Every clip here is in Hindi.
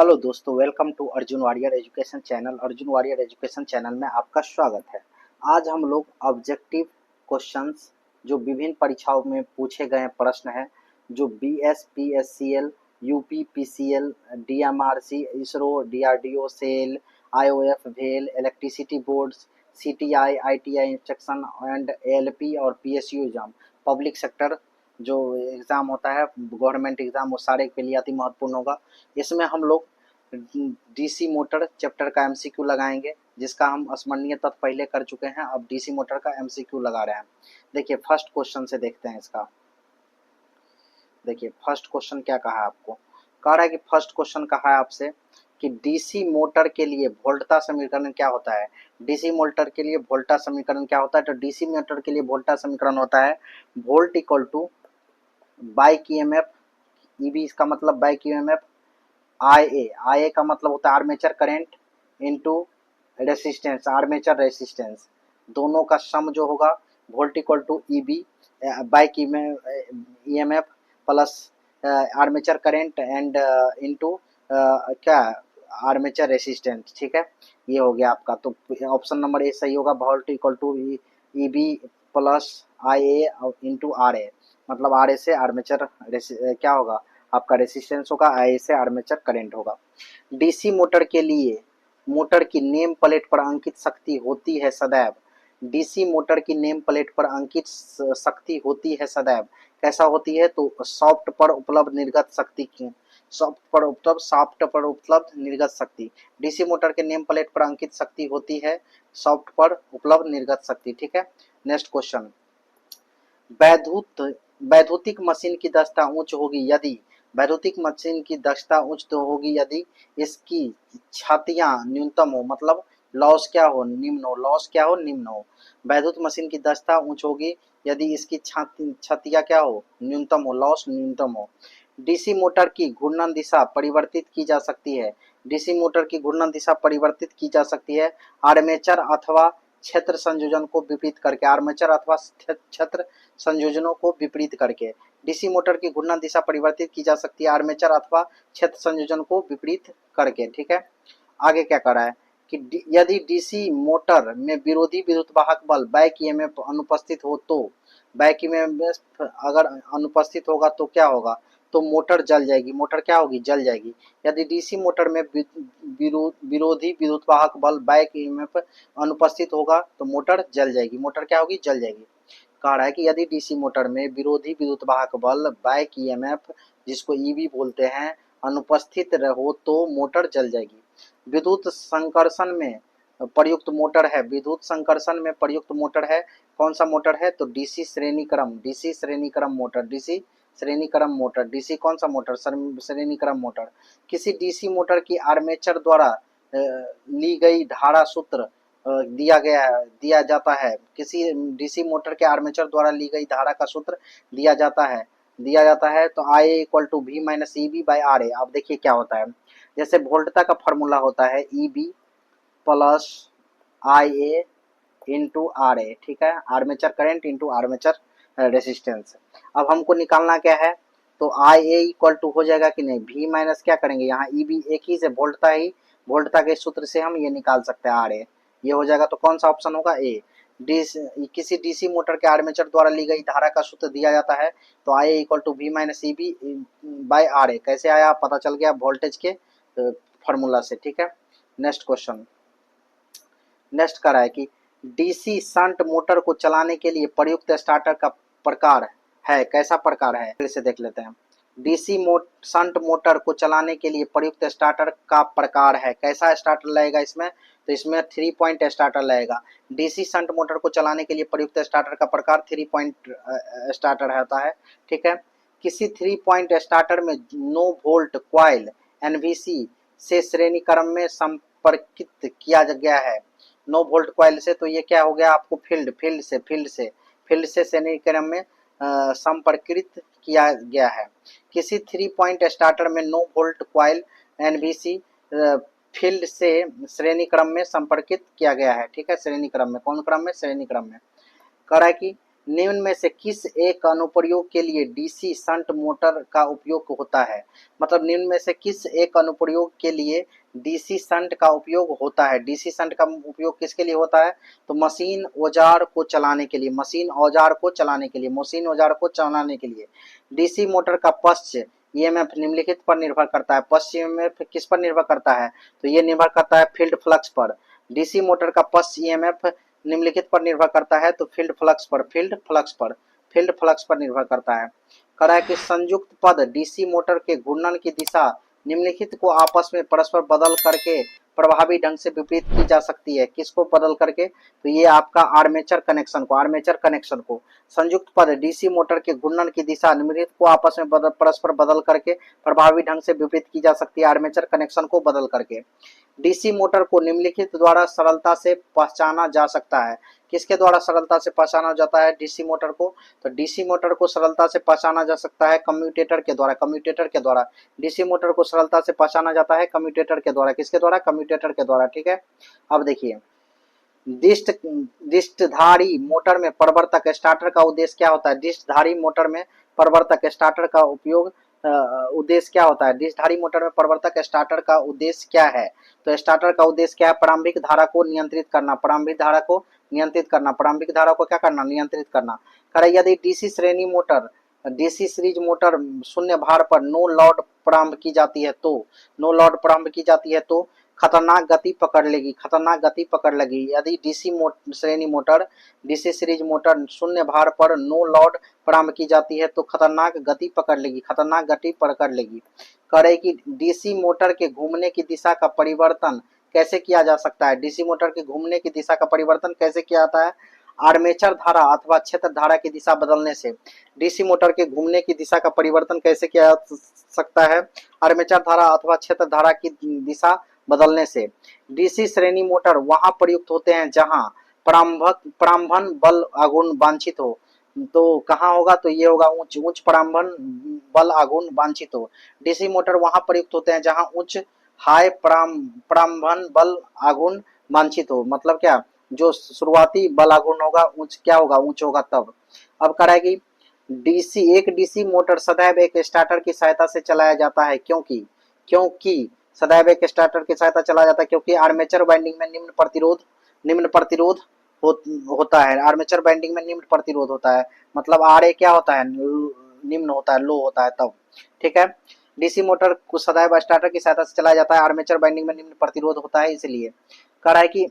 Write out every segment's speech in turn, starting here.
हेलो दोस्तों, welcome to Arjun warrior education channel. Arjun warrior education channel में आपका स्वागत है। आज हम लोग ऑब्जेक्टिव क्वेश्चंस जो विभिन्न परीक्षाओं में पूछे गए प्रश्न हैं, जो BS, PSCL, UP, PCL, DMRC, ISRO, DRDO, SAIL, IOF, भेल, electricity boards, CTI, ITI instruction and ALP और पीएसयू एग्जाम, पब्लिक सेक्टर जो एग्ज़ाम होता है, गवर्नमेंट एग्ज़ाम, वो सारे के लिए अति महत्वपूर्ण होगा। इसमें हम लोग डीसी मोटर चैप्टर का एमसीक्यू लगाएंगे, जिसका हम स्मरणीय तत्व पहले कर चुके हैं। अब डीसी मोटर का एमसीक्यू लगा रहे हैं। देखिए फर्स्ट क्वेश्चन से देखते हैं इसका। देखिए फर्स्ट क्वेश्चन क्या कहा है आपको। कह रहा है कि फर्स्ट क्वेश्चन कहा है आपसे कि डीसी मोटर के लिए वोल्टा समीकरण क्या होता है। डीसी मोटर के लिए वोल्टा समीकरण क्या होता है, तो डीसी मोटर के लिए वोल्टा समीकरण होता है volt equal to back EMF, EB इसका मतलब बाइक ईएमएफ, आई ए का मतलब होता है armature current into resistance, armature resistance, दोनों का सम जो होगा volt equal to EB back EMF plus armature current and into क्या आर्मेचर रेसिस्टेंस। ठीक है, ये हो गया आपका। तो ऑप्शन नंबर ए सही होगा, volt equal to E B plus I A into R A, मतलब आर ए से आर्मेचर क्या होगा आपका रेसिस्टेंस होगा, आई से आर्मेचर करंट होगा। डीसी मोटर के लिए मोटर की नेम प्लेट पर अंकित शक्ति होती है सदैव। डीसी मोटर की नेम प्लेट पर अंकित शक्ति होती है सदैव। कैसा होती है, तो सॉफ्ट पर उपलब्ध निर्गत शक्ति की, सॉफ्ट पर उपलब्ध निर्गत शक्ति। डीसी मोटर के नेम प्लेट पर अंकित शक्ति होती है सॉफ्ट पर उपलब्ध निर्गत शक्ति। ठीक है, नेक्स्ट क्वेश्चन। वैद्युतिक मशीन की दक्षता उच्च होगी यदि, वैद्युतिक मशीन की दक्षता उच्च तो होगी यदि इसकी छतियां न्यूनतम हो, मतलब लॉस क्या हो, निम्न हो, लॉस क्या हो, निम्न हो। वैद्युत मशीन की दक्षता उच्च होगी यदि इसकी छतियां क्या हो, न्यूनतम हो, लॉस न्यूनतम हो। डीसी मोटर की घूर्णन दिशा परिवर्तित की जा सकती है। डीसी मोटर की घूर्णन दिशा परिवर्तित की जा सकती है आर्मेचर अथवा क्षेत्र संयोजन को विपरीत करके, आर्मेचर अथवा क्षेत्र संयोजनों को विपरीत करके। डीसी मोटर की घूर्णन दिशा परिवर्तित की जा सकती है आर्मेचर अथवा क्षेत्र संयोजन को विपरीत करके। ठीक है, आगे क्या कर रहा है कि यदि डीसी मोटर में विरोधी विद्युत वाहक बल बैक ईएमएफ अनुपस्थित हो, तो बैक ईएमएफ अगर अनुपस्थित होगा तो क्या होगा, तो मोटर जल जाएगी। मोटर क्या होगी, जल जाएगी। यदि डीसी मोटर में विरोधी विद्युत वाहक बल बैक ईएमएफ अनुपस्थित होगा तो मोटर जल जाएगी। मोटर क्या होगी, जल जाएगी। कह रहा है कि यदि डीसी मोटर में विरोधी विद्युत वाहक बल बैक ईएमएफ, जिसको ईबी बोलते हैं, अनुपस्थित हो तो मोटर जल जाएगी। विद्युत संकर्षण में प्रयुक्त मोटर है, विद्युत संकर्षण में प्रयुक्त मोटर है, कौन सा मोटर है, तो डीसी श्रेणी क्रम, डीसी श्रेणी क्रम मोटर, डीसी श्रेणी क्रम मोटर, डीसी कौन सा मोटर, श्रेणी क्रम मोटर। किसी डीसी मोटर की आर्मेचर द्वारा ली गई धारा सूत्र दिया जाता है, किसी डीसी मोटर के आर्मेचर द्वारा ली गई धारा का सूत्र दिया जाता है तो I equal to V minus E B by R A. अब देखिए क्या होता है, जैसे वोल्टता का फॉर्मूला होता है E B plus I A into R A. ठीक है, armature current into armature resistance. अब हमको निकालना क्या है, तो आई ए इक्वल टू हो जाएगा कि नहीं, वी माइनस क्या करेंगे, यहाँ ई बी एक ही से वोल्टता के सूत्र से हम ये निकाल सकते हैं आर ए, ये हो जाएगा। तो कौन सा ऑप्शन होगा, ए। किसी डीसी मोटर के आर्मेचर द्वारा ली गई धारा का सूत्र दिया जाता है तो I equal to V minus E B by R A. कैसे आया, पता चल गया वोल्टेज के फॉर्मूला से। ठीक है, नेक्स्ट क्वेश्चन। नेक्स्ट कह रहा है कि डीसी शंट मोटर को चलाने के लिए प्रयुक्त स्टार्टर का प्रकार है, कैसा प्रकार है, फिर से देख लेते हैं। डीसी शंट मोटर को चलाने के लिए प्रयुक्त स्टार्टर का प्रकार है, कैसा स्टार्टर लगेगा इसमें, तो इसमें 3 पॉइंट स्टार्टर लगेगा। डीसी शंट मोटर को चलाने के लिए प्रयुक्त स्टार्टर का प्रकार 3 पॉइंट स्टार्टर होता है। ठीक है, किसी 3 पॉइंट स्टार्टर में नो वोल्ट कॉइल एनवीसी से श्रेणी क्रम में संपर्कित किया गया है। नो वोल्ट कॉइल से, तो ये क्या हो गया आपको, फील्ड से श्रेणी क्रम में संपर्कित किया गया है। किसी 3 पॉइंट स्टार्टर में no volt coil NVC field से श्रेणी क्रम में संपर्कित किया गया है। ठीक है, श्रेणी क्रम में, कौन क्रम में, श्रेणी क्रम में। कह रहा है कि निम्न में से किस एक अनुप्रयोग के लिए डीसी शंट मोटर का उपयोग होता है? मतलब निम्न में से किस एक अनुप्रयोग के लिए डीसी शंट का उपयोग होता है? डीसी शंट का उपयोग किसके लिए होता है? तो मशीन औजार को चलाने के लिए, मशीन औजार को चलाने के लिए, मशीन औजार को चलाने के लिए। डीसी मोटर का पश्च ईएमएफ निम्नलिखित पर निर्भर करता है। पश्च ईएमएफ किस पर निर्भर करता है? तो ये निर्भर करता है फील्ड फ्लक्स पर। डीसी मोटर का पश्च ईएमएफ निम्नलिखित पर निर्भर करता है, तो फील्ड फ्लक्स पर, फील्ड फ्लक्स पर निर्भर करता है। कह रहा है कि संयुक्त पद डीसी मोटर के घूर्णन की दिशा निम्नलिखित को आपस में परस्पर बदल करके प्रभावी ढंग से विपरीत की जा सकती है। किसको बदल करके? तो ये आपका आर्मेचर कनेक्शन को संयुक्त पद डीसी मोटर के घूर्णन की दिशा निम्नलिखित को आपस में परस्पर बदल करके प्रभावी ढंग से विपरीत की जा सकती है, आर्मेचर कनेक्शन को बदल करके। डीसी मोटर को निम्नलिखित द्वारा सरलता से पहचाना जा सकता है। किसके द्वारा सरलता से पहचाना जाता है डीसी मोटर को? तो डीसी मोटर को सरलता से पहचाना जा सकता है कम्यूटेटर के द्वारा। डीसी मोटर को सरलता से पहचाना जाता है कम्यूटेटर के द्वारा। किसके द्वारा? कम्यूटेटर के द्वारा। ठीक है, अब देखिए, डिस्टधारी मोटर में प्रवर्तक स्टार्टर का उद्देश्य क्या होता है? डिस्टधारी मोटर में प्रवर्तक स्टार्टर का उपयोग उद्देश्य क्या होता है? डिस्टधारी मोटर में प्रवर्तक स्टार्टर का उद्देश्य क्या है? तो स्टार्टर का उद्देश्य क्या है? प्रारंभिक धारा को नियंत्रित करना, प्रारंभिक धारा को क्या करना? नियंत्रित करना। करे यदि डीसी श्रेणी मोटर, डीसी सीरीज मोटर शून्य भार पर नो लोड प्रारंभ की जाती है तो खतरनाक गति पकड़ लेगी। यदि डीसी डीसी सीरीज मोटर शून्य भार पर नो लोड प्रारंभ की जाती है तो खतरनाक गति पकड़ लेगी। करे कि डीसी मोटर के घूमने की दिशा का परिवर्तन कैसे किया जा सकता है? डीसी मोटर के घूमने की दिशा का परिवर्तन कैसे किया जाता है? आर्मेचर धारा अथवा क्षेत्र धारा की दिशा बदलने से। डीसी मोटर के घूमने की दिशा का परिवर्तन कैसे किया जा सकता है? आर्मेचर धारा अथवा क्षेत्र धारा की दिशा बदलने से। डीसी श्रेणी मोटर वहां प्रयुक्त होते हैं जहां प्रारंभन बल आघूर्ण वांछित हो। तो कहाँ होगा? तो ये होगा उच्च प्रारंभन बल आघूर्ण वांछित हो। डीसी मोटर वहां प्रयुक्त होते हैं जहां उच्च हाई प्रारंभन बल आघूर्ण वांछित हो। मतलब क्या? जो शुरुआती बल आघूर्ण होगा उच्च होगा तब। अब कराएगी एक डीसी मोटर सदैव एक स्टार्टर की सहायता से चलाया जाता है। क्योंकि सदैव एक स्टार्टर की सहायता चलाया जाता है क्योंकि आर्मेचर वाइंडिंग में निम्न प्रतिरोध होता है। आर्मेचर वाइंडिंग में निम्न प्रतिरोध होता है, मतलब आरए क्या होता है? निम्न होता है, लो होता है तब। ठीक है, डीसी मोटर को सदैव स्टार्टर की सहायता से चलाया जाता है, आर्मेचर वाइंडिंग में निम्न प्रतिरोध होता है, इसलिए। कह रहा है कि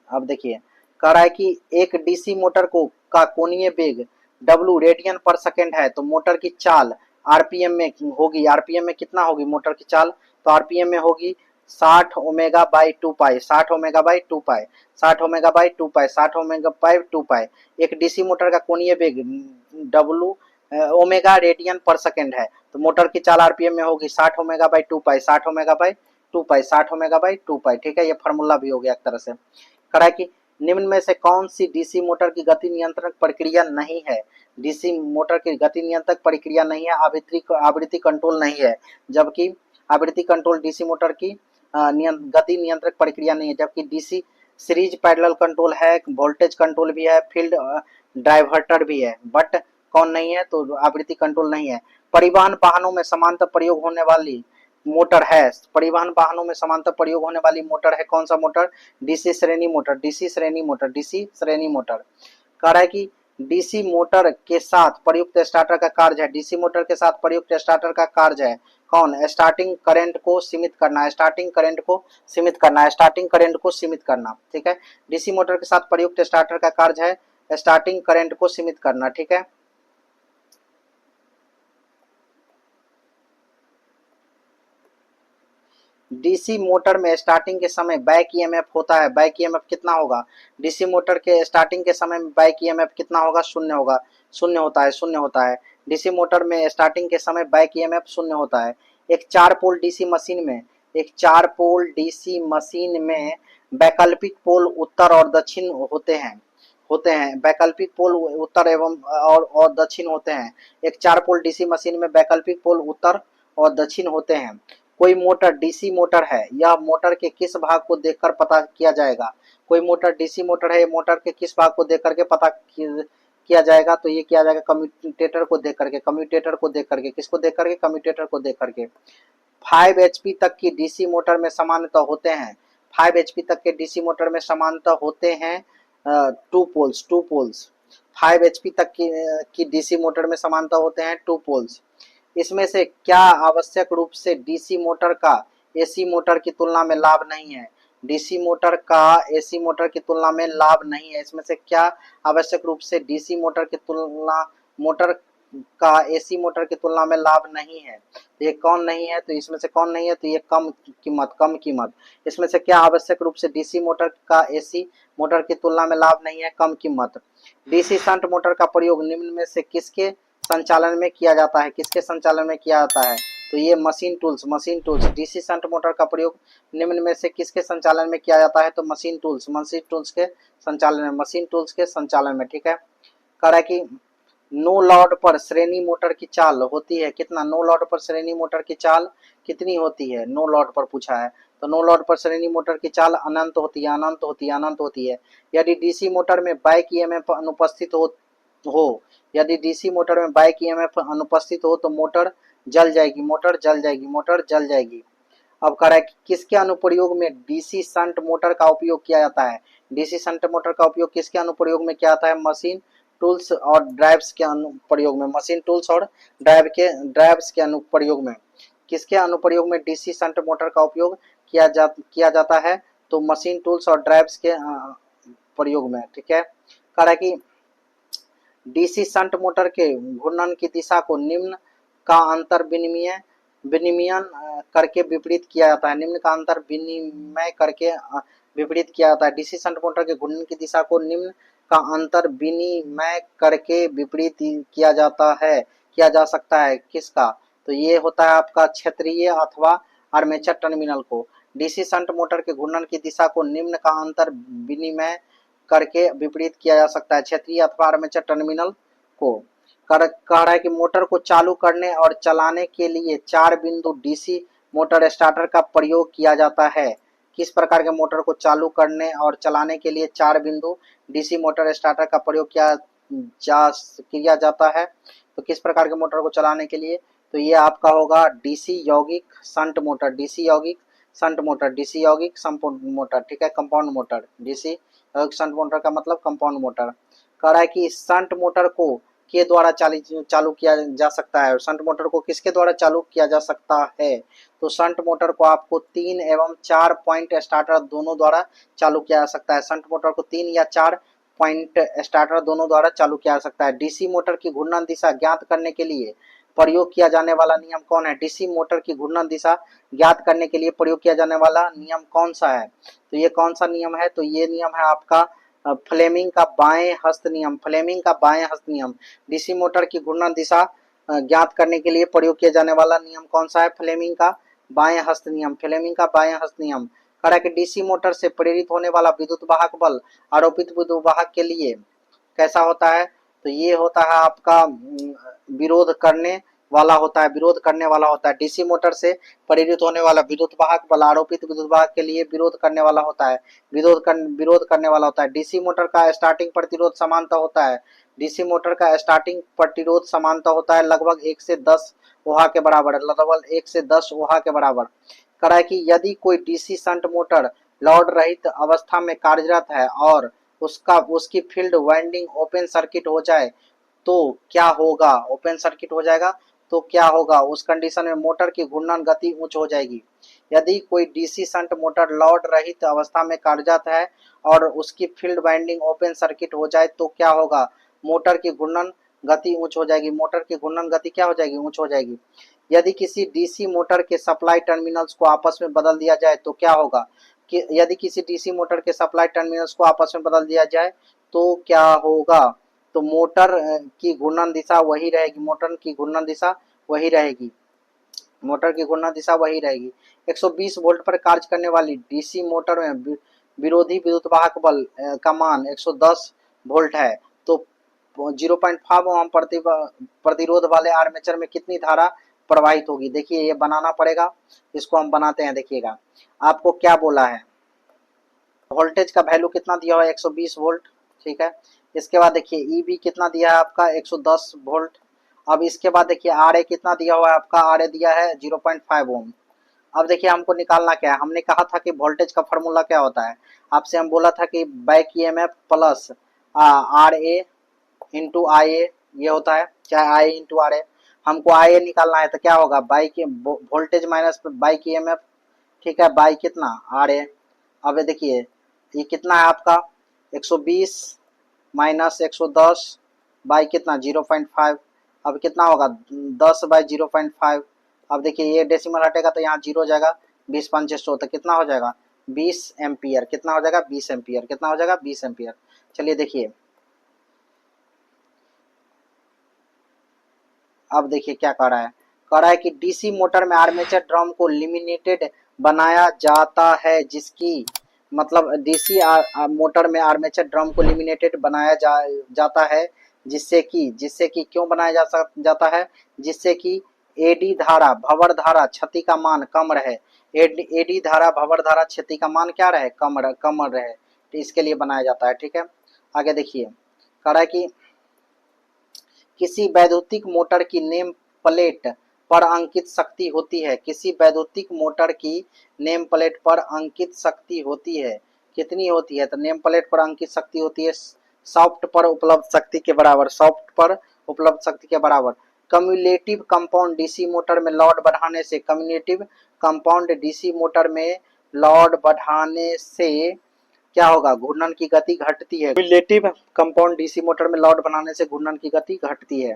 अब देखिए, कह रहा है कि एक डीसी मोटर का कोणीय वेग W रेडियन पर सेकेंड है, तो मोटर की चाल आरपीएम में होगी। आरपीएम में कितना होगी मोटर की चाल? तो आरपीएम में होगी 60 omega by 2 pi, 60 omega by 2 pi, 60 omega by 2 pi, 60 omega by 2 पाई। एक डीसी मोटर का कोणीय वेग W ओमेगा रेडियन पर सेकेंड है, तो मोटर की चाल आरपीएम में होगी 60 omega by 2 pi, 60 omega by 2 pi, 60 omega by 2 पाई। ठीक है, ये फार्मूला भी हो गया एक तरह से। करा कि निम्न में से कौन सी डीसी मोटर की गति नियंत्रण प्रक्रिया नहीं है? डीसी मोटर की गति नियंत्रक प्रक्रिया नहीं है, आवृत्ति कंट्रोल नहीं है, जबकि आवृत्ति कंट्रोल डीसी मोटर की गति नियंत्रक प्रक्रिया नहीं है, जबकि डीसी सीरीज पैरेलल कंट्रोल है, वोल्टेज कंट्रोल भी है, फील्ड डाइवर्टर भी है, बट कौन नहीं है? तो आवृत्ति कंट्रोल नहीं है। परिवहन वाहनों में समांतर प्रयोग होने वाली मोटर है, परिवहन वाहनों में समांतर प्रयोग होने वाली मोटर है, कौन सा मोटर? डीसी श्रेणी मोटर। कह रहा है कि डीसी मोटर के साथ प्रयुक्त स्टार्टर का कार्य है, डीसी मोटर के साथ प्रयुक्त स्टार्टर का कार्य है कौन? स्टार्टिंग करंट को सीमित करना। ठीक है, डीसी मोटर के साथ प्रयुक्त स्टार्टर का कार्य है स्टार्टिंग करंट को सीमित करना। ठीक है, डीसी मोटर में स्टार्टिंग के समय बैक ईएमएफ होता है, बैक ईएमएफ कितना होगा? डीसी मोटर के स्टार्टिंग के समय में बैक ईएमएफ कितना होगा? शून्य होता है। डीसी मोटर में स्टार्टिंग के समय बैक ईएमएफ शून्य होता है। एक 4 पोल डीसी मशीन में वैकल्पिक पोल उत्तर और दक्षिण होते हैं, वैकल्पिक पोल उत्तर एवं और दक्षिण होते हैं। एक 4 पोल डीसी मशीन में वैकल्पिक पोल उत्तर और दक्षिण होते हैं। कोई मोटर डीसी मोटर है, यह मोटर के किस भाग को देखकर पता किया जाएगा? कोई मोटर डीसी मोटर है, मोटर के किस भाग को देख करके पता किया जाएगा? तो ये किया जाएगा कम्यूटेटर को देख करके, कम्यूटेटर को देख करके, किसको देख करके? कम्यूटेटर को देख करके। 5 एचपी तक की डीसी मोटर में सामान्यतः होते हैं, 5 एचपी तक के डीसी मोटर में सामान्यतः होते हैं 2 पोल्स। 5 एचपी तक की डीसी मोटर में सामान्यतः होते हैं 2 पोल्स। इसमें से क्या आवश्यक रूप से डीसी मोटर का एसी मोटर की तुलना में लाभ नहीं है? डीसी मोटर का एसी मोटर की तुलना में लाभ नहीं है। इसमें से क्या आवश्यक रूप से डीसी मोटर की तुलना मोटर का एसी मोटर की तुलना में लाभ नहीं है? तो ये कौन नहीं है? तो इसमें से कौन नहीं है? तो ये कम कीमत। इसमें से क्या आवश्यक रूप से डीसी मोटर का एसी मोटर की तुलना में लाभ नहीं है? कम कीमत। डीसी शंट मोटर का प्रयोग निम्न में से किसके संचालन में किया जाता है? किसके संचालन में किया जाता है? तो ये machine tools. DC shunt motor का प्रयोग निम्न में से किसके संचालन में किया जाता है? तो मशीन टूल्स के संचालन में, ठीक है। कह रहा है कि नो लोड पर श्रेणी मोटर की चाल होती है कितना? नो लोड पर श्रेणी मोटर की चाल कितनी होती है? नो लोड पर पूछा है, तो नो लोड पर श्रेणी मोटर की चाल अनंत होती है। यदि डीसी मोटर में बैक ईएमएफ अनुपस्थित हो यदि डीसी मोटर में बैक ईएमएफ अनुपस्थित हो तो मोटर जल जाएगी। अब कह रहा है कि किसके अनुप्रयोग में डीसी शंट मोटर का उपयोग किया जाता है? डीसी शंट मोटर का उपयोग किसके अनुप्रयोग में किया जाता है? मशीन टूल्स और ड्राइव्स के अनुप्रयोग में। मशीन टूल्स और ड्राइव्स के अनुप्रयोग में। किसके अनुप्रयोग में डीसी शंट मोटर का उपयोग किया जाता है? तो मशीन टूल्स और ड्राइव्स के प्रयोग में, ठीक है। कह रहा है कि डीसी शंट मोटर के घूर्णन की दिशा को निम्न का अंतर विनिमयन करके विपरीत किया जाता है। निम्न का अंतर विनिमय करके विपरीत किया जाता है। डीसी शंट मोटर के घूर्णन की दिशा को निम्न का अंतर विनिमय करके विपरीत किया जा सकता है। किसका? तो ये होता है आपका क्षेत्रीय अथवा आर्मेचर टर्मिनल को। डीसी शंट मोटर के घूर्णन की दिशा को निम्न का अंतर विनिमय करके विपरीत किया जा सकता है, क्षेत्रीय अथवा आर्मेचर टर्मिनल को। कह रहा है कि मोटर को चालू करने और चलाने के लिए 4 बिंदु डीसी मोटर स्टार्टर का प्रयोग किया जाता है। किस प्रकार के मोटर को चालू करने और चलाने के लिए 4 बिंदु डीसी मोटर स्टार्टर का प्रयोग किया जाता है? तो किस प्रकार के मोटर को चलाने के लिए? तो ये आपका होगा डीसी यौगिक शंट मोटर, डीसी यौगिक संपूर्ण मोटर, ठीक है, कंपाउंड मोटर। डीसी यौगिक शंट मोटर का मतलब कंपाउंड मोटर। कह रहा है कि शंट मोटर को के द्वारा चालू किया जा सकता है। शंट मोटर को किसके द्वारा चालू किया जा सकता है? तो शंट मोटर को आपको 3 एवं 4 पॉइंट स्टार्टर दोनों द्वारा चालू किया जा सकता है। शंट मोटर को 3 या 4 पॉइंट स्टार्टर दोनों द्वारा चालू किया जा सकता है। डीसी मोटर की घूर्णन दिशा ज्ञात करने के लिए प्रयोग किया जाने वाला नियम कौन है? डीसी मोटर की घूर्णन दिशा ज्ञात करने के लिए प्रयोग किया जाने वाला नियम कौन सा है? तो ये कौन सा नियम है? तो ये नियम है आपका फ्लेमिंग का बाएं हस्त नियम। डीसी मोटर की घूर्णन दिशा ज्ञात करने के लिए प्रयोग किया जाने वाला नियम कौन सा है? फ्लेमिंग का बाएं हस्त नियम। कह रहा है कि डीसी मोटर से प्रेरित होने वाला विद्युत वाहक बल आरोपित विद्युत वाहक के लिए कैसा होता है? तो ये होता है आपका विरोध करने वाला होता है। डीसी मोटर से प्रेरित होने वाला विद्युत वाहक बल आरोपित विद्युत वाहक के लिए विरोध करने वाला होता है। डीसी मोटर का स्टार्टिंग प्रतिरोध समानता होता है लगभग 1 से 10 ओहा के बराबर। कह रहा है कि यदि कोई डीसी शंट मोटर लोड रहित अवस्था में कार्यरत है और उसकी फील्ड वाइंडिंग ओपन सर्किट हो जाए तो क्या होगा? तो क्या होगा? उस कंडीशन में मोटर की घूर्णन गति उच्च हो जाएगी। यदि कोई डीसी शंट मोटर लोड रहित अवस्था में कार्यरत है और उसकी फील्ड वाइंडिंग ओपन सर्किट हो जाए तो क्या होगा? मोटर की घूर्णन गति उच्च हो जाएगी। यदि किसी डीसी मोटर के सप्लाई टर्मिनल्स को आपस में बदल दिया जाए तो क्या होगा? तो मोटर की घूर्णन दिशा वही रहेगी। 120 वोल्ट पर कार्य करने वाली डीसी मोटर में विरोधी विद्युत वाहक बल का मान 110 वोल्ट है। तो 0.5 ओम प्रतिरोध वाले आर्मेचर में कितनी धारा प्रवाहित होगी? देखिए ये बनाना पड़ेगा, इसको हम बनाते हैं। देखिएगा आपको क्या बोला है, वोल्टेज का वैल्यू कितना दिया हुआ है? 120 वोल्ट। ठीक है। इसके बाद देखिए ई बी कितना दिया है आपका 110 वोल्ट। अब इसके बाद देखिए आर ए कितना दिया हुआ है आपका, आर ए दिया है 0.5 ओम। अब देखिए हमको निकालना क्या है, हमने कहा था कि वोल्टेज का फॉर्मूला क्या होता है, आपसे हम बोला था कि back EMF plus R A into I A, ये होता है, चाहे आई इंटू आर ए। हमको आई ए निकालना है तो क्या होगा, bike voltage minus bike EMF, ठीक है, बाई कितना आर ए। अब देखिए ये कितना है आपका 120 माइनस 110 बाई कितना 0.5। अब कितना होगा 10 बाई 0.5। अब देखिए ये डेसिमल हटेगा तो यहाँ जीरो हो जाएगा, 20 5 100 तो कितना हो जाएगा 20 एम्पियर। कितना हो जाएगा 20 एम्पियर। कितना हो जाएगा 20 एम्पियर। चलिए देखिए अब देखिए क्या कर रहा है, कह रहा है कि डीसी मोटर में आर्मेचर ड्रम को लिमिनेटेड बनाया जाता है, जिसकी मतलब डीसी मोटर में आर्मेचर ड्रम को लिमिनेटेड बनाया जाता है, जिससे कि क्यों बनाया जाता है, जिससे कि एडी धारा भंवर धारा क्षति का मान कम रहे। एडी धारा भंवर धारा क्षति का मान क्या रहे, कम रहे, तो इसके लिए बनाया जाता है। ठीक है, आगे देखिए कह रहा है कि किसी वैद्युतिक मोटर की नेम प्लेट पर अंकित शक्ति होती है, किसी वैद्युतिक मोटर की नेम प्लेट पर अंकित शक्ति होती है, कितनी होती है, तो नेम प्लेट पर अंकित शक्ति होती है सॉफ्ट पर उपलब्ध शक्ति के बराबर, सॉफ्ट पर उपलब्ध शक्ति के बराबर। कम्युलेटिव कंपाउंड डीसी मोटर में लोड बढ़ाने से, कम्युलेटिव कंपाउंड डीसी मोटर में लोड बढ़ाने से क्या होगा, घूर्णन की गति घटती है। रिलेटिव कंपाउंड डीसी मोटर में लोड बनाने से घूर्णन की गति घटती है।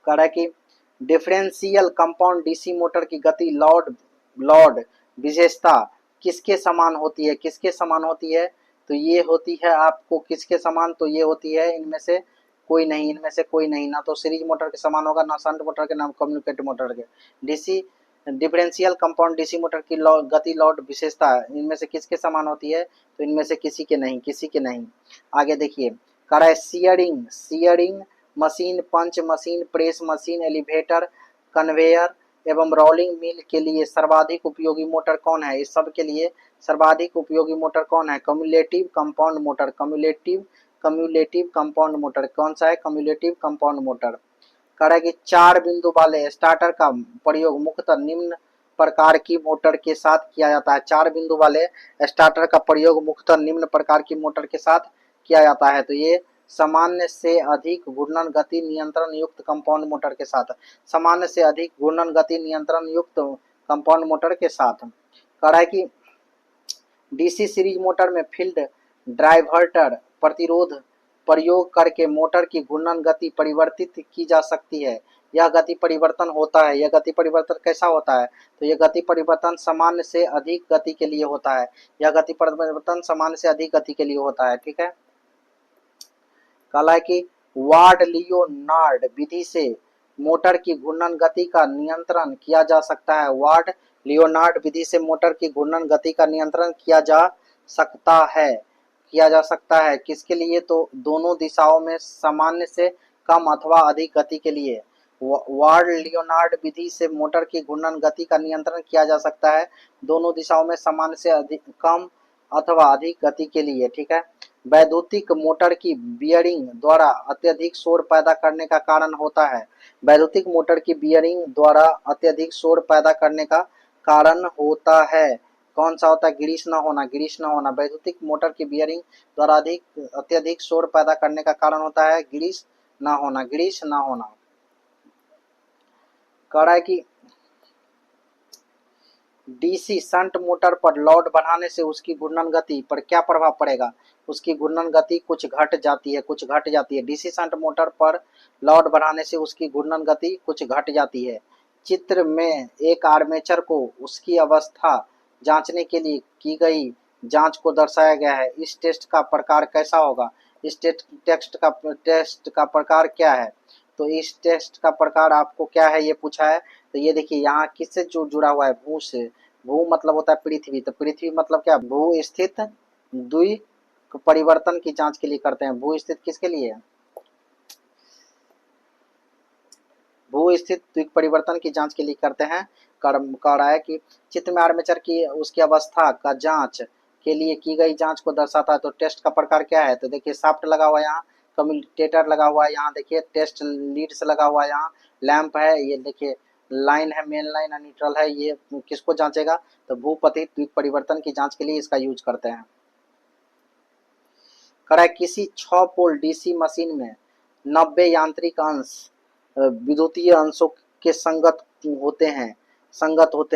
कह रहा है कि डिफरेंशियल कंपाउंड डीसी मोटर की गति लोड विशेषता किसके समान होती है, किसके समान होती है, तो ये होती है आपको किसके समान, तो ये होती है इनमें से कोई नहीं, इनमें से कोई नहीं, ना तो सीरीज मोटर के समान होगा, ना शंट मोटर के, ना कम्युनिकेटर मोटर के। DC differential compound DC motor की गति लोड विशेषता इनमें से किसके समान होती है, तो इनमें से किसी के नहीं, किसी के नहीं। आगे देखिए कह रहा है shearing machine, punch machine, press machine, elevator, conveyor एवं रोलिंग मिल के लिए सर्वाधिक उपयोगी मोटर कौन है, इस सब के लिए सर्वाधिक उपयोगी मोटर कौन है, cumulative compound motor. Cumulative compound motor कौन सा है, कम्युलेटिव कंपाउंड मोटर। कह रहा है कि 4 बिंदु वाले स्टार्टर का प्रयोग मुख्यतः निम्न प्रकार की मोटर के साथ किया जाता है। 4 बिंदु वाले स्टार्टर का प्रयोग मुख्यतः निम्न प्रकार की मोटर के साथ किया जाता है, तो ये सामान्य से अधिक घूर्णन गति नियंत्रण युक्त कंपाउंड मोटर के साथ, सामान्य से अधिक घूर्णन गति नियंत्रण युक्त कंपाउंड मोटर के साथ। कह रहा है कि डीसी सीरीज मोटर में फील्ड डाइवर्टर प्रतिरोध प्रयोग करके मोटर की घूर्णन गति परिवर्तित की जा सकती है। यह गति परिवर्तन होता है, यह गति परिवर्तन कैसा होता है, तो यह गति परिवर्तन सामान्य से अधिक गति के लिए होता है, यह गति परिवर्तन सामान्य से अधिक गति के लिए होता है। ठीक है, कहा है कि वार्ड लियोनार्ड विधि से मोटर की घूर्णन गति का नियंत्रण किया जा सकता है। वार्ड लियोनार्ड विधि से मोटर की घूर्णन गति का नियंत्रण किया जा सकता है, किया जा सकता है किसके लिए, तो दोनों दिशाओं में सामान्य से कम अथवा अधिक गति के लिए। वार्ड लियोनार्ड विधि से मोटर की घूर्णन गति का नियंत्रण किया जा सकता है दोनों दिशाओं में सामान्य से अधिक कम अथवा अधिक गति के लिए। ठीक है, वैद्युतिक मोटर की बियरिंग द्वारा अत्यधिक शोर पैदा करने का कारण होता है, वैद्युतिक मोटर की बियरिंग द्वारा अत्यधिक शोर पैदा करने का कारण होता है, कौन सा होता है, ग्रीस ना होना, ग्रीस ना होना। वैद्युतिक मोटर की बियरिंग द्वारा अत्यधिक शोर पैदा करने का कारण होता है ग्रीस ना होना, ग्रीस ना होना। कह रहा है कि डीसी शंट मोटर पर लोड बढ़ाने से उसकी घूर्णन गति पर क्या प्रभाव पड़ेगा, उसकी घूर्णन गति कुछ घट जाती है, कुछ घट जाती है। डीसी शंट मोटर पर लोड बढ़ाने से उसकी घूर्णन गति कुछ घट जाती है। चित्र में एक आर्मेचर को उसकी अवस्था जांचने के लिए की गई जांच को दर्शाया गया है। इस टेस्ट का प्रकार कैसा होगा, इस टेस्ट का प्रकार क्या है, तो इस टेस्ट का प्रकार आपको क्या है ये पूछा है। तो ये देखिए यहाँ किससे जुड़ा हुआ है, भू से। भू मतलब होता है पृथ्वी, तो पृथ्वी मतलब क्या, भू स्थित द्वि परिवर्तन की जांच के लिए करते हैं। भू स्थित किसके लिए, भू स्थित द्विक परिवर्तन की जांच के लिए करते हैं। कर रहा है कि चित्र में आर्मेचर की उसकी अवस्था का जांच के लिए की गई जांच को दर्शाता है। तो टेस्ट का प्रकार क्या है, तो देखिए शाफ्ट लगा हुआ है यहाँ, कम्यूटेटर लगा हुआ है यहाँ, देखिए टेस्ट लीड्स लगा हुआ है यहाँ, लैंप है, ये देखिए लाइन है, मेन लाइन है, न्यूट्रल है। ये किसको जांचेगा, तो भूपतित द्विक परिवर्तन की जांच के लिए इसका यूज करते हैं। करा किसी 6 पोल डीसी मशीन में 90 यांत्रिक अंश विद्युतीय अंशों के संगत होते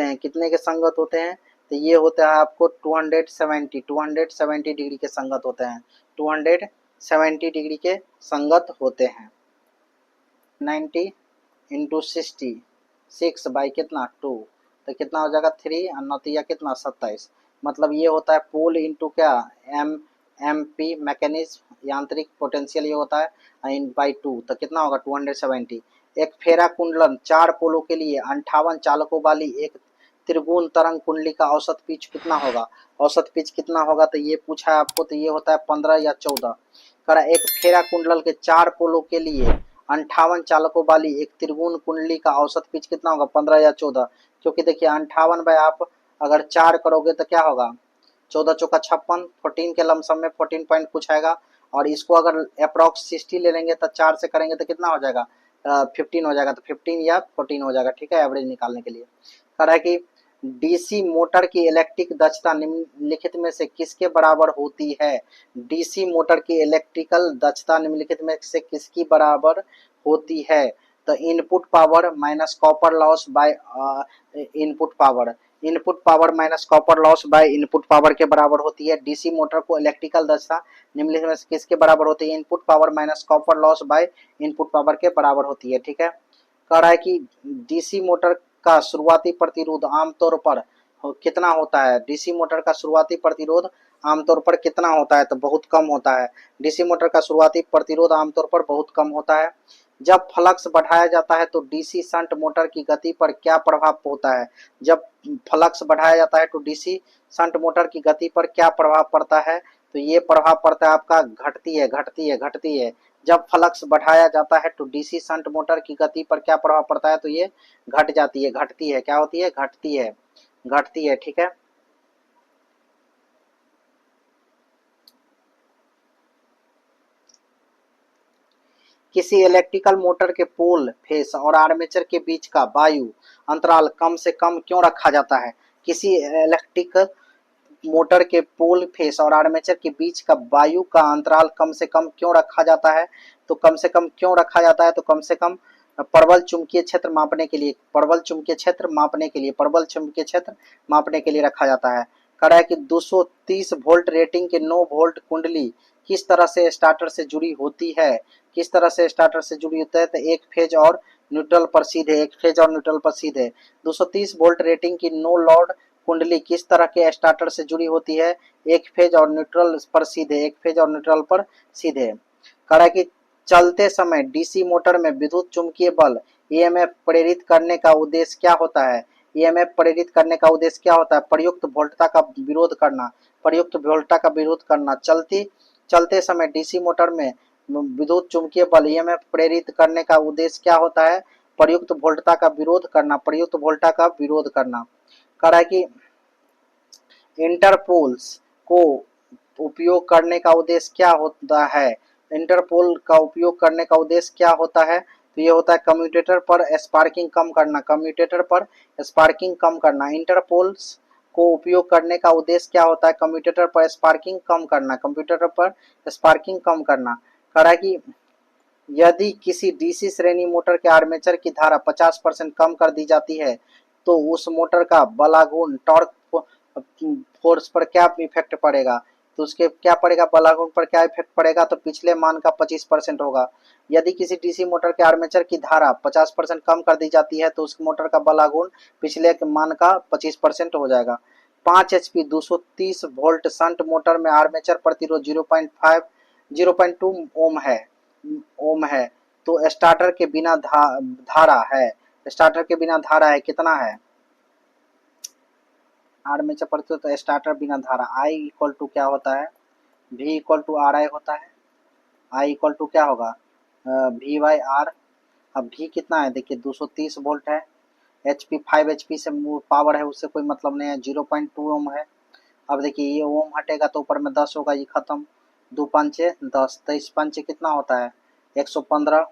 हैं। कितने के संगत होते हैं, तो ये होता है आपको 270 डिग्री के संगत होते हैं, 270 डिग्री के संगत होते हैं। 90 इंटू 60 6 बाई कितना 2, तो कितना हो जाएगा 3 और 9 कितना 27। मतलब ये होता है पोल इंटू क्या एम पी मैकेनिज्म यांत्रिक पोटेंशियल ये होता है इन बाई 2, तो कितना होगा 270। एक फेरा कुंडलन 4 पोलों के लिए 58 चालकों वाली एक त्रिगुण तरंग कुंडली का औसत पिच कितना होगा, औसत पिच कितना होगा, तो ये पूछा है आपको, तो ये होता है 15 या 14। करा एक फेरा कुंडल के 4 पोलों के लिए 58 चालकों वाली एक त्रिगुण कुंडली का औसत पिच कितना होगा 15 या 14, क्योंकि देखिए 58 बाय आप अगर 4 करोगे तो क्या होगा 14 चौका 56, 14 के लमसम में 14 पॉइंट कुछ आएगा। और इसको अगर अप्रॉक्स 60 ले लेंगे तो 4 से करेंगे तो कितना हो जाएगा 15 हो जाएगा, तो 15 या 14 हो जाएगा, ठीक है, एवरेज निकालने के लिए। कह रहा है कि डीसी मोटर की इलेक्ट्रिक दक्षता निम्नलिखित में से किसके बराबर होती है, डीसी मोटर की इलेक्ट्रिकल दक्षता निम्नलिखित में से किसकी बराबर होती है, तो input power minus copper loss by input power minus copper loss by input power के बराबर होती है। डीसी मोटर को इलेक्ट्रिकल दक्षता निम्नलिखित में से किसके बराबर होती है, input power minus copper loss by input power के बराबर होती है, ठीक है। कह रहा है कि डीसी मोटर का शुरुआती प्रतिरोध आमतौर पर कितना होता है, डीसी मोटर का शुरुआती प्रतिरोध आमतौर पर कितना होता है, तो बहुत कम होता है। डीसी मोटर का शुरुआती प्रतिरोध आमतौर पर बहुत कम होता है। जब फ्लक्स बढ़ाया जाता है तो डीसी शंट मोटर की गति पर क्या प्रभाव होता है, जब फ्लक्स बढ़ाया जाता है तो डीसी शंट मोटर की गति पर क्या प्रभाव पड़ता है, तो ये प्रभाव पड़ता है आपका घटती है। जब फ्लक्स बढ़ाया जाता है तो डीसी शंट मोटर की गति पर क्या प्रभाव पड़ता है, तो ये घट जाती है, घटती है, क्या होती है घटती है, ठीक है। किसी इलेक्ट्रिकल मोटर के पोल फेस और आर्मेचर के बीच का वायु अंतराल कम से कम क्यों रखा जाता है, किसी इलेक्ट्रिकल मोटर के पोल फेस और आर्मेचर के बीच का वायु का अंतराल कम से कम क्यों रखा जाता है, तो कम से कम क्यों रखा जाता है, तो कम से कम प्रबल चुंबकीय क्षेत्र मापने के लिए, प्रबल चुंबकीय क्षेत्र मापने के लिए रखा जाता है। कह रहा है कि 230 वोल्ट रेटिंग के 9 वोल्ट कुंडली किस तरह से स्टार्टर से जुड़ी होती है, किस तरह से स्टार्टर से जुड़ी होती है, तो एक फेज और न्यूट्रल पर सीधे। 230 वोल्ट रेटिंग की नो लोड कुंडली किस तरह के स्टार्टर से जुड़ी होती है, एक फेज और न्यूट्रल पर सीधे। कह रहा है कि चलते समय डीसी मोटर में विद्युत चुंबकीय बल ईएमएफ प्रेरित करने का उद्देश्य क्या होता है, प्रयुक्त वोल्टता का विरोध करना। चलते समय डीसी मोटर में विद्युत चुंबकीय बल ईएमएफ प्रेरित करने का उद्देश्य क्या होता है, प्रयुक्त वोल्टता का विरोध करना। कह रहा है कि इंटरपोल्स को उपयोग करने का उद्देश्य क्या होता है, तो ये होता है कम्यूटेटर पर स्पार्किंग इंटरपोल्स को उपयोग करने का उद्देश्य क्या होता है, कम्यूटेटर पर स्पार्किंग कम करना। कह रहा है कि यदि किसी डीसी श्रेणी मोटर के आर्मेचर की धारा 50% कम कर दी जाती है तो उस मोटर का बलागुण टॉर्क फोर्स पर क्या इफेक्ट पड़ेगा, तो उसके क्या पड़ेगा, बलागुण पर क्या इफेक्ट पड़ेगा, तो पिछले मान का 25% होगा। यदि किसी डीसी मोटर के आर्मेचर की धारा 50% कम कर दी जाती है तो उस मोटर का बलागुण पिछले मान का 25% हो जाएगा। 5 एचपी 230 वोल्ट शंट मोटर में आर्मेचर प्रतिरोध 0.2 ओम है, तो स्टार्टर के बिना धारा है कितना है, आर्मेचर प्रतिरोध तो स्टार्टर बिना धारा आई इक्वल टू क्या होता है, V equal to R I होता है। आई इक्वल टू क्या होगा V बाई आर। अब V कितना है, देखिए 230 वोल्ट है, HP 5 HP से पावर है, उससे कोई मतलब नहीं है, 0.2 ओम है। अब देखिए ये ओम हटेगा तो ऊपर में 10 होगा, ये खत्म, 2 पंचे 10, 23 पंचे कितना होता है 115,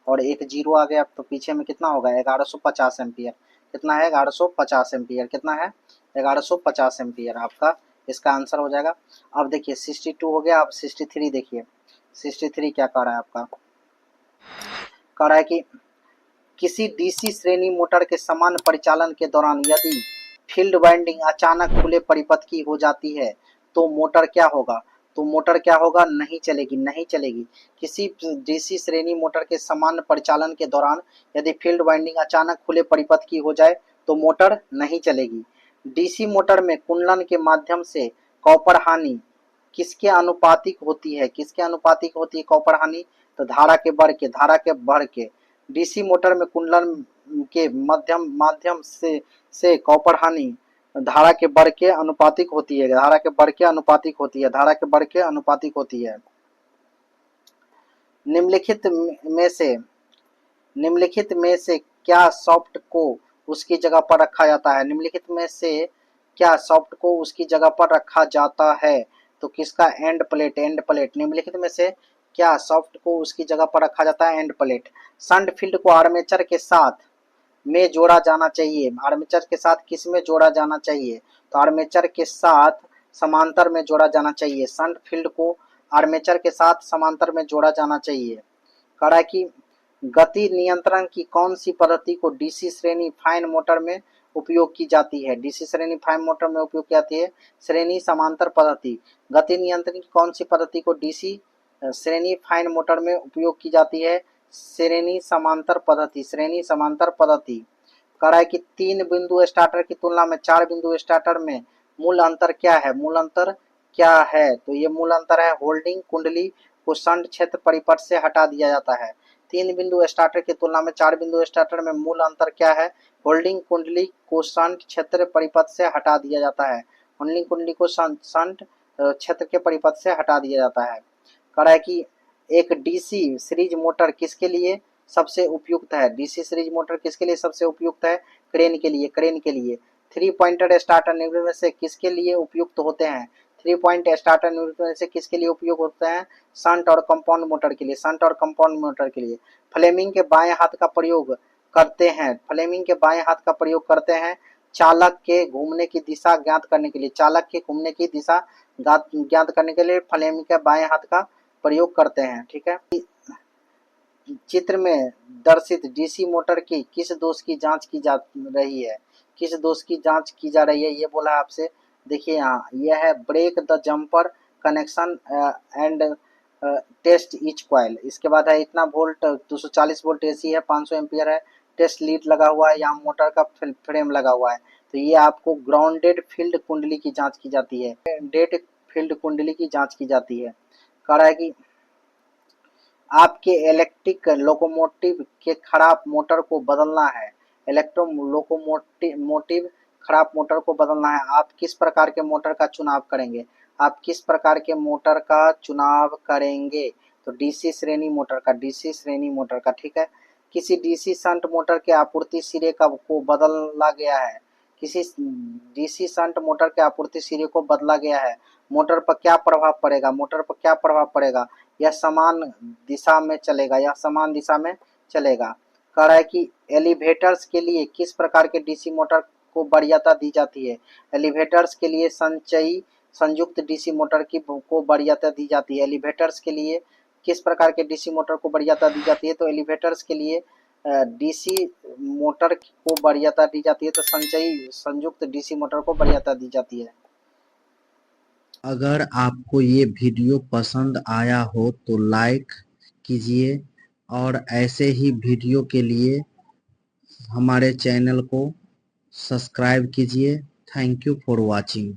और एक जीरो आ गया तो पीछे में कितना होगा 1150 एम्पियर। कितना है 1150 एम्पियर, कितना है 1150 एम्पियर आपका इसका आंसर हो जाएगा। अब देखिए 62 हो गया। अब 63 देखिए, 63 क्या कह रहा है आपका, कह रहा है कि किसी डीसी श्रेणी मोटर के समान परिचालन के दौरान यदि फील्ड वाइंडिंग अचानक खुले परिपथ की हो जाती है तो मोटर क्या होगा, तो मोटर क्या होगा, नहीं चलेगी, नहीं चलेगी। किसी डीसी श्रेणी मोटर के समान परिचालन के दौरान यदि फील्ड वाइंडिंग अचानक खुले परिपथ की हो जाए तो मोटर नहीं चलेगी। डीसी मोटर में कुंडलन के माध्यम से कॉपर हानि किसके अनुपातिक होती है, किसके अनुपातिक होती है कॉपर हानि, तो धारा के बढ़ के, धारा के बढ़ के। डीसी मोटर में कुंडलन के माध्यम से कॉपर हानि धारा के बढ़ के अनुपातिक होती है, धारा के बढ़ के अनुपातिक होती है, धारा के बढ़ के अनुपातिक होती है। निम्नलिखित में से क्या सॉफ्ट को उसकी जगह पर रखा जाता है, निम्नलिखित में से क्या सॉफ्ट को उसकी जगह पर रखा जाता है, तो किसका एंड प्लेट, एंड प्लेट। निम्नलिखित में से क्या सॉफ्ट को उसकी जगह पर रखा जाता है, एंड प्लेट। शंट फील्ड को आर्मेचर के साथ में जोड़ा जाना चाहिए, आर्मेचर के साथ किस में जोड़ा जाना चाहिए, तो आर्मेचर के साथ समांतर में जोड़ा जाना चाहिए। शंट फील्ड को आर्मेचर के साथ समांतर में जोड़ा जाना चाहिए। कह रहा है कि गति नियंत्रण की कौन सी पद्धति को डीसी श्रेणी फाइन मोटर में उपयोग की जाती है, डीसी श्रेणी फाइन मोटर में उपयोग की जाती है श्रेणी समांतर पद्धति। गति नियंत्रण की कौन सी पद्धति को डीसी श्रेणी फाइन मोटर में उपयोग की जाती है, श्रेणी समांतर पद्धति, श्रेणी समांतर पद्धति। कह रहा है कि 3 बिंदु स्टार्टर की तुलना में 4 बिंदु स्टार्टर में मूल अंतर क्या है, मूल अंतर क्या है, तो ये मूल अंतर है होल्डिंग कुंडली को शंट क्षेत्र परिपथ से हटा दिया जाता है। 3 बिंदु स्टार्टर की तुलना में 4 बिंदु स्टार्टर में मूल अंतर क्या है, होल्डिंग कुंडली को शंट क्षेत्र परिपथ से हटा दिया जाता है, होल्डिंग कुंडली को शंट क्षेत्र के परिपथ से हटा दिया जाता है। कह रहा है कि एक डीसी सीरीज मोटर किसके लिए सबसे उपयुक्त है, डीसी सीरीज मोटर किसके लिए सबसे उपयुक्त है, क्रेन के लिए, क्रेन के लिए। 3 पॉइंटेड स्टार्टर निम्न में से किसके लिए उपयुक्त होते हैं, 3 पॉइंट स्टार्टर निम्न में से किसके लिए उपयोग होते हैं, शंट और कंपाउंड मोटर के लिए, शंट और कंपाउंड मोटर के लिए। फ्लेमिंग के बाएं हाथ का प्रयोग करते हैं, फ्लेमिंग के बाएं हाथ का प्रयोग करते हैं चालक के घूमने की दिशा ज्ञात करने के लिए, चालक के घूमने की दिशा ज्ञात करने के लिए फ्लेमिंग के बाएं हाथ का प्रयोग करते हैं। ठीक है, चित्र में दर्शित डीसी मोटर की किस दोष की जांच की जा रही है, किस दोष की जांच की जा रही है, ये बोला आपसे। देखिए यहाँ यह है break the jumper connection and test each coil. इसके बाद है इतना वोल्ट 240 वोल्ट एसी है, 500 एम्पियर है, टेस्ट लीड लगा हुआ है, यहाँ मोटर का फ्रेम लगा हुआ है। तो ये आपको ग्राउंडेड फील्ड कुंडली की जांच की जाती है, डेड फील्ड कुंडली की जांच की जाती है। कह रहा है कि आपके इलेक्ट्रिक लोकोमोटिव के खराब मोटर को बदलना है, इलेक्ट्रो लोकोमोटिव खराब मोटर को बदलना है, आप किस प्रकार के मोटर का चुनाव करेंगे, आप किस प्रकार के मोटर का चुनाव करेंगे, तो डीसी श्रेणी मोटर का, डीसी श्रेणी मोटर का। ठीक है, किसी डीसी शंट मोटर के आपूर्ति सिरे का को बदला गया है, किसी डीसी शंट मोटर के आपूर्ति सिरे को बदला गया है, मोटर पर क्या प्रभाव पड़ेगा, मोटर पर क्या प्रभाव पड़ेगा, यह समान दिशा में चलेगा, यह समान दिशा में चलेगा। कह रहा है कि एलिवेटर्स के लिए किस प्रकार के डीसी मोटर को वरीयता दी जाती है, एलिवेटर्स के लिए संचयी संयुक्त डीसी मोटर की को वरीयता दी जाती है, एलिवेटर्स के लिए किस प्रकार के डीसी मोटर को वरीयता दी जाती है, तो एलिवेटर्स के लिए डीसी मोटर को वरीयता दी जाती है, तो संचयी संयुक्त डीसी मोटर को वरीयता दी जाती है। अगर आपको ये वीडियो पसंद आया हो तो लाइक कीजिए और ऐसे ही वीडियो के लिए हमारे चैनल को सब्सक्राइब कीजिए। Thank you for watching.